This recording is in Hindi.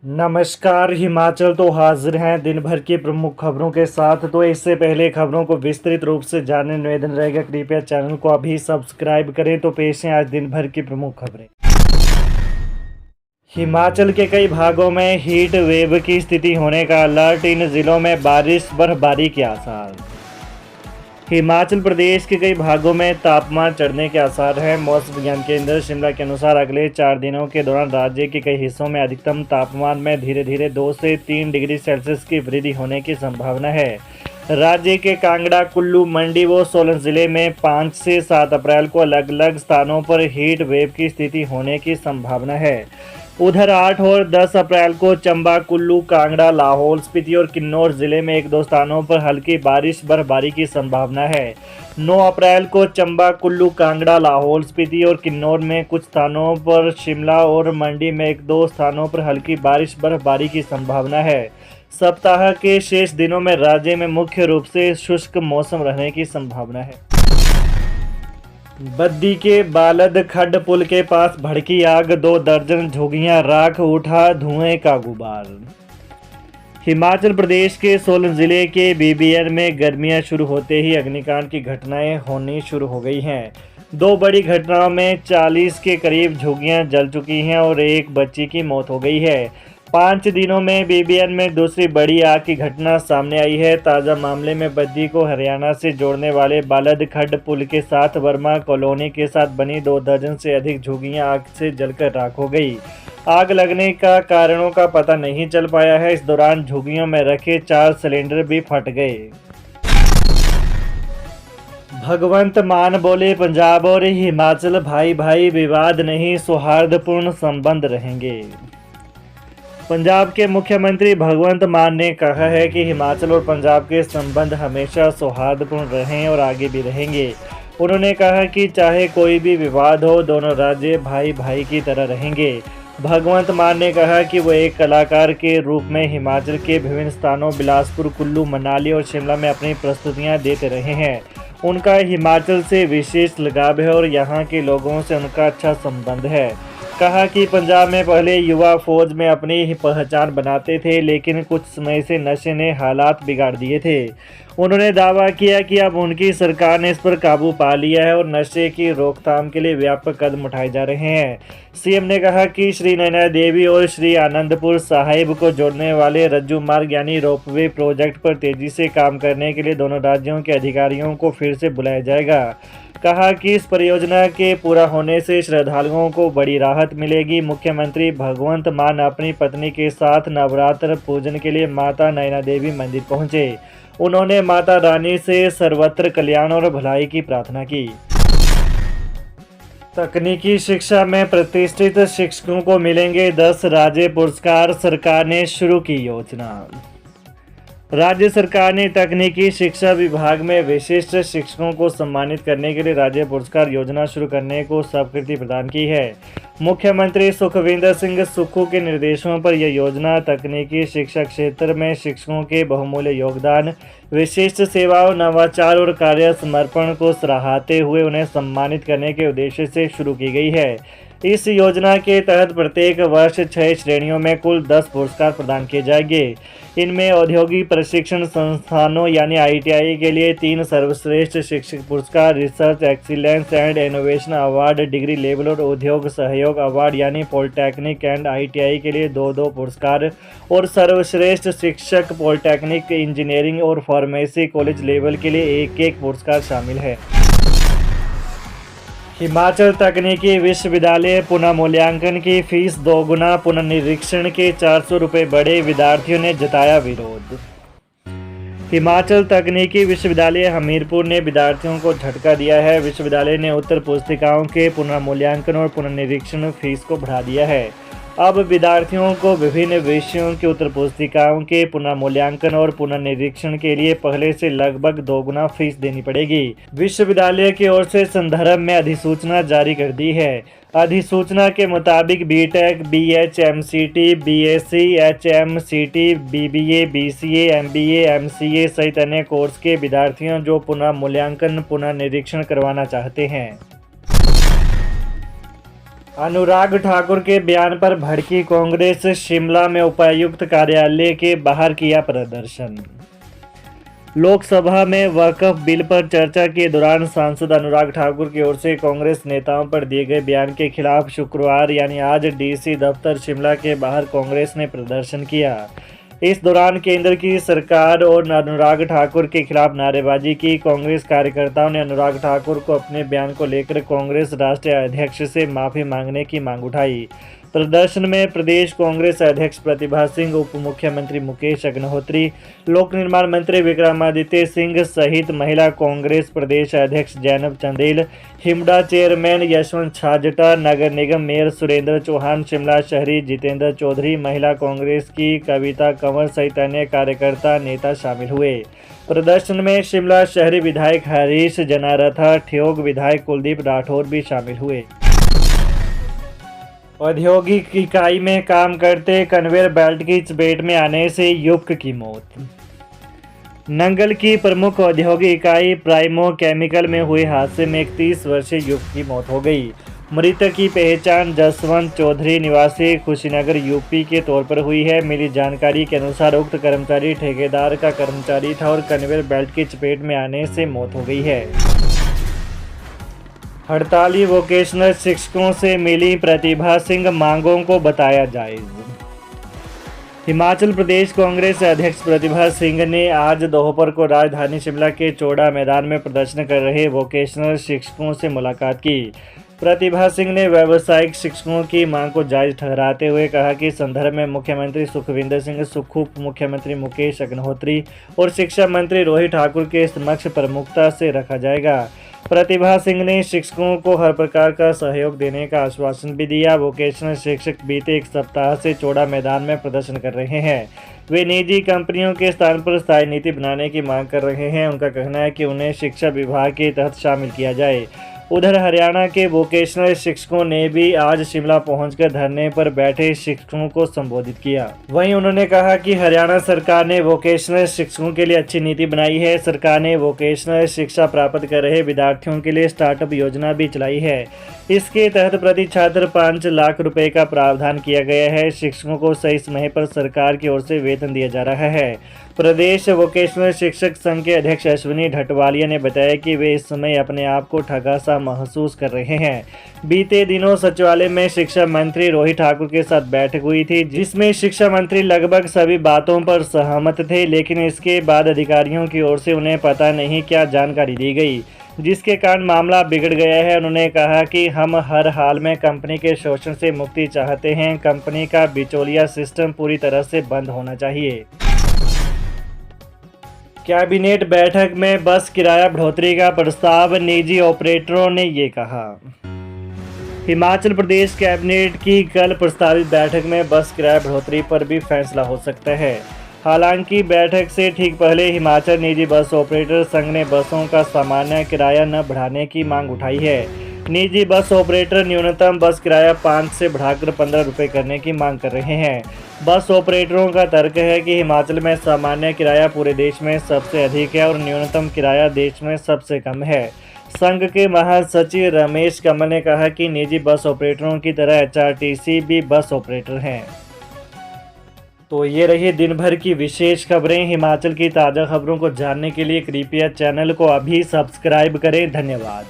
नमस्कार। हिमाचल तो हाजिर हैं दिन भर की प्रमुख खबरों के साथ। तो इससे पहले खबरों को विस्तृत रूप से जानने निवेदन रहेगा, कृपया चैनल को अभी सब्सक्राइब करें। तो पेश हैं आज दिन भर की प्रमुख खबरें। हिमाचल के कई भागों में हीट वेव की स्थिति होने का अलर्ट, इन जिलों में बारिश बर्फबारी के आसार। हिमाचल प्रदेश के कई भागों में तापमान चढ़ने के आसार हैं। मौसम विज्ञान केंद्र शिमला के अनुसार अगले 4 दिनों के दौरान राज्य के कई हिस्सों में अधिकतम तापमान में धीरे धीरे 2 से 3 डिग्री सेल्सियस की वृद्धि होने की संभावना है। राज्य के कांगड़ा, कुल्लू, मंडी व सोलन जिले में 5 से 7 अप्रैल को अलग अलग स्थानों पर हीट वेव की स्थिति होने की संभावना है। उधर 8 और 10 अप्रैल को चंबा, कुल्लू, कांगड़ा, लाहौल स्पीति और किन्नौर जिले में 1-2 स्थानों पर हल्की बारिश बर्फबारी की संभावना है। 9 अप्रैल को चंबा, कुल्लू, कांगड़ा, लाहौल स्पीति और किन्नौर में कुछ स्थानों पर, शिमला और मंडी में 1-2 स्थानों पर हल्की बारिश बर्फबारी की संभावना है। सप्ताह के शेष दिनों में राज्य में मुख्य रूप से शुष्क मौसम रहने की संभावना है। बद्दी के बालद खड्ड पुल के पास भड़की आग, 2 दर्जन झुग्गियां राख, उठा धुएं का गुबार। हिमाचल प्रदेश के सोलन जिले के बीबीएन में गर्मियां शुरू होते ही अग्निकांड की घटनाएं होनी शुरू हो गई हैं। 2 बड़ी घटनाओं में 40 के करीब झुग्गियां जल चुकी हैं और एक बच्ची की मौत हो गई है। 5 दिनों में बीबीएन में दूसरी बड़ी आग की घटना सामने आई है। ताज़ा मामले में बद्दी को हरियाणा से जोड़ने वाले बालद खड्ड पुल के साथ वर्मा कॉलोनी के साथ बनी 2 दर्जन से अधिक झुग्गियां आग से जलकर राख हो गई। आग लगने का कारणों का पता नहीं चल पाया है। इस दौरान झुग्गियों में रखे 4 सिलेंडर भी फट गए। भगवंत मान बोले, पंजाब और हिमाचल भाई भाई, विवाद नहीं सौहार्दपूर्ण संबंध रहेंगे। पंजाब के मुख्यमंत्री भगवंत मान ने कहा है कि हिमाचल और पंजाब के संबंध हमेशा सौहार्दपूर्ण रहे और आगे भी रहेंगे। उन्होंने कहा कि चाहे कोई भी विवाद हो, दोनों राज्य भाई भाई की तरह रहेंगे। भगवंत मान ने कहा कि वो एक कलाकार के रूप में हिमाचल के विभिन्न स्थानों बिलासपुर, कुल्लू, मनाली और शिमला में अपनी प्रस्तुतियां देते रहे हैं। उनका हिमाचल से विशेष लगाव है और यहाँ के लोगों से उनका अच्छा संबंध है। कहा कि पंजाब में पहले युवा फौज में अपनी ही पहचान बनाते थे, लेकिन कुछ समय से नशे ने हालात बिगाड़ दिए थे। उन्होंने दावा किया कि अब उनकी सरकार ने इस पर काबू पा लिया है और नशे की रोकथाम के लिए व्यापक कदम उठाए जा रहे हैं। सीएम ने कहा कि श्री नैना देवी और श्री आनंदपुर साहिब को जोड़ने वाले रज्जू मार्ग यानी रोपवे प्रोजेक्ट पर तेजी से काम करने के लिए दोनों राज्यों के अधिकारियों को फिर से बुलाया जाएगा। कहा कि इस परियोजना के पूरा होने से श्रद्धालुओं को बड़ी राहत मिलेगी। मुख्यमंत्री भगवंत मान अपनी पत्नी के साथ नवरात्र पूजन के लिए माता नैना देवी मंदिर पहुंचे। उन्होंने माता रानी से सर्वत्र कल्याण और भलाई की प्रार्थना की। तकनीकी शिक्षा में प्रतिष्ठित शिक्षकों को मिलेंगे 10 राज्य पुरस्कार, सरकार ने शुरू की योजना। राज्य सरकार ने तकनीकी शिक्षा विभाग में विशिष्ट शिक्षकों को सम्मानित करने के लिए राज्य पुरस्कार योजना शुरू करने को स्वीकृति प्रदान की है। मुख्यमंत्री सुखविंदर सिंह सुक्खू के निर्देशों पर यह योजना तकनीकी शिक्षा क्षेत्र में शिक्षकों के बहुमूल्य योगदान, विशिष्ट सेवाओं, नवाचार और कार्य समर्पण को सराहते हुए उन्हें सम्मानित करने के उद्देश्य से शुरू की गई है। इस योजना के तहत प्रत्येक वर्ष 6 श्रेणियों में कुल 10 पुरस्कार प्रदान किए जाएंगे। इनमें औद्योगिक प्रशिक्षण संस्थानों यानी ITI के लिए 3 सर्वश्रेष्ठ शिक्षक पुरस्कार, research excellence and innovation award degree level और उद्योग सहयोग अवार्ड यानी पॉलिटेक्निक एंड ITI के लिए 2-2 पुरस्कार और सर्वश्रेष्ठ शिक्षक पॉलिटेक्निक, इंजीनियरिंग और फार्मेसी कॉलेज लेवल के लिए 1-1 पुरस्कार शामिल है। हिमाचल तकनीकी विश्वविद्यालय पुनः मूल्यांकन की फीस 2 गुना, पुनर्निरीक्षण के 400 रुपये बढ़े, विद्यार्थियों ने जताया विरोध। हिमाचल तकनीकी विश्वविद्यालय हमीरपुर ने विद्यार्थियों को झटका दिया है। विश्वविद्यालय ने उत्तर पुस्तिकाओं के पुनर्मूल्यांकन और पुनर्निरीक्षण फीस को बढ़ा दिया है। अब विद्यार्थियों को विभिन्न विषयों की उत्तर पुस्तिकाओं के पुनर्मूल्यांकन और पुनर्निरीक्षण के लिए पहले से लगभग 2 गुना फीस देनी पड़ेगी। विश्वविद्यालय की ओर से संदर्भ में अधिसूचना जारी कर दी है। अधिसूचना के मुताबिक BTech, BHMCT, BSc, HMCT, BBA, BCA, MBA, MCA सहित अन्य कोर्स के विद्यार्थियों जो पुनर्मूल्यांकन पुनर्निरीक्षण करवाना चाहते हैं अनुराग ठाकुर के बयान पर भड़की कांग्रेस, शिमला में उपायुक्त कार्यालय के बाहर किया प्रदर्शन। लोकसभा में वक्फ बिल पर चर्चा के दौरान सांसद अनुराग ठाकुर की ओर से कांग्रेस नेताओं पर दिए गए बयान के खिलाफ शुक्रवार यानी आज डीसी दफ्तर शिमला के बाहर कांग्रेस ने प्रदर्शन किया। इस दौरान केंद्र की सरकार और अनुराग ठाकुर के खिलाफ नारेबाजी की। कांग्रेस कार्यकर्ताओं ने अनुराग ठाकुर को अपने बयान को लेकर कांग्रेस राष्ट्रीय अध्यक्ष से माफी मांगने की मांग उठाई। प्रदर्शन में प्रदेश कांग्रेस अध्यक्ष प्रतिभा सिंह, उप मुख्यमंत्री मुकेश अग्निहोत्री, लोक निर्माण मंत्री विक्रमादित्य सिंह सहित महिला कांग्रेस प्रदेश अध्यक्ष जैनब चंदेल, हिमडा चेयरमैन यशवंत छाजटा, नगर निगम मेयर सुरेंद्र चौहान, शिमला शहरी जितेंद्र चौधरी, महिला कांग्रेस की कविता कंवर सहित अन्य कार्यकर्ता नेता शामिल हुए। प्रदर्शन में शिमला शहरी विधायक हरीश जनारथा, ठियोग विधायक कुलदीप राठौर भी शामिल हुए। औद्योगिक इकाई में काम करते कन्वेयर बेल्ट की चपेट में आने से युवक की मौत। नंगल की प्रमुख औद्योगिक इकाई प्राइमो केमिकल में हुए हादसे में एक 30 वर्षीय युवक की मौत हो गई। मृतक की पहचान जसवंत चौधरी निवासी कुशीनगर यूपी के तौर पर हुई है। मिली जानकारी के अनुसार उक्त कर्मचारी ठेकेदार का कर्मचारी था और कन्वेयर बेल्ट की चपेट में आने से मौत हो गई है। हड़ताली वोकेशनल शिक्षकों से मिली प्रतिभा सिंह, मांगों को बताया जायज़। हिमाचल प्रदेश कांग्रेस अध्यक्ष प्रतिभा सिंह ने आज दोपहर को राजधानी शिमला के चौड़ा मैदान में प्रदर्शन कर रहे वोकेशनल शिक्षकों से मुलाकात की। प्रतिभा सिंह ने व्यावसायिक शिक्षकों की मांग को जायज़ ठहराते हुए कहा कि संदर्भ में मुख्यमंत्री सुखविंदर सिंह सुक्खू, उप मुख्यमंत्री मुकेश अग्निहोत्री और शिक्षा मंत्री रोहित ठाकुर के समक्ष प्रमुखता से रखा जाएगा। प्रतिभा सिंह ने शिक्षकों को हर प्रकार का सहयोग देने का आश्वासन भी दिया। वोकेशनल शिक्षक बीते एक सप्ताह से चौड़ा मैदान में प्रदर्शन कर रहे हैं। वे निजी कंपनियों के स्थान पर स्थायी नीति बनाने की मांग कर रहे हैं। उनका कहना है कि उन्हें शिक्षा विभाग के तहत शामिल किया जाए। उधर हरियाणा के वोकेशनल शिक्षकों ने भी आज शिमला पहुंचकर धरने पर बैठे शिक्षकों को संबोधित किया। वहीं उन्होंने कहा कि हरियाणा सरकार ने वोकेशनल शिक्षकों के लिए अच्छी नीति बनाई है। सरकार ने वोकेशनल शिक्षा प्राप्त कर रहे विद्यार्थियों के लिए स्टार्टअप योजना भी चलाई है। इसके तहत प्रति छात्र 5 लाख रुपए का प्रावधान किया गया है। शिक्षकों को सही समय पर सरकार की ओर से वेतन दिया जा रहा है। प्रदेश वोकेशनल शिक्षक संघ के अध्यक्ष अश्विनी ढटवालिया ने बताया कि वे इस समय अपने आप को ठगा सा महसूस कर रहे हैं। बीते दिनों सचिवालय में शिक्षा मंत्री रोहित ठाकुर के साथ बैठक हुई थी, जिसमें शिक्षा मंत्री लगभग सभी बातों पर सहमत थे, लेकिन इसके बाद अधिकारियों की ओर से उन्हें पता नहीं क्या जानकारी दी गई, जिसके कारण मामला बिगड़ गया है। उन्होंने कहा कि हम हर हाल में कंपनी के शोषण से मुक्ति चाहते हैं। कंपनी का बिचौलिया सिस्टम पूरी तरह से बंद होना चाहिए। कैबिनेट बैठक में बस किराया बढ़ोतरी का प्रस्ताव, निजी ऑपरेटरों ने ये कहा। हिमाचल प्रदेश कैबिनेट की कल प्रस्तावित बैठक में बस किराया बढ़ोतरी पर भी फैसला हो सकता है। हालांकि बैठक से ठीक पहले हिमाचल निजी बस ऑपरेटर संघ ने बसों का सामान्य किराया न बढ़ाने की मांग उठाई है। निजी बस ऑपरेटर न्यूनतम बस किराया 5 से बढ़ाकर 15 रुपये करने की मांग कर रहे हैं। बस ऑपरेटरों का तर्क है कि हिमाचल में सामान्य किराया पूरे देश में सबसे अधिक है और न्यूनतम किराया देश में सबसे कम है। संघ के महासचिव रमेश कमल ने कहा कि निजी बस ऑपरेटरों की तरह HRTC भी बस ऑपरेटर हैं। तो ये रही दिन भर की विशेष खबरें। हिमाचल की ताज़ा खबरों को जानने के लिए कृपया चैनल को अभी सब्सक्राइब करें। धन्यवाद।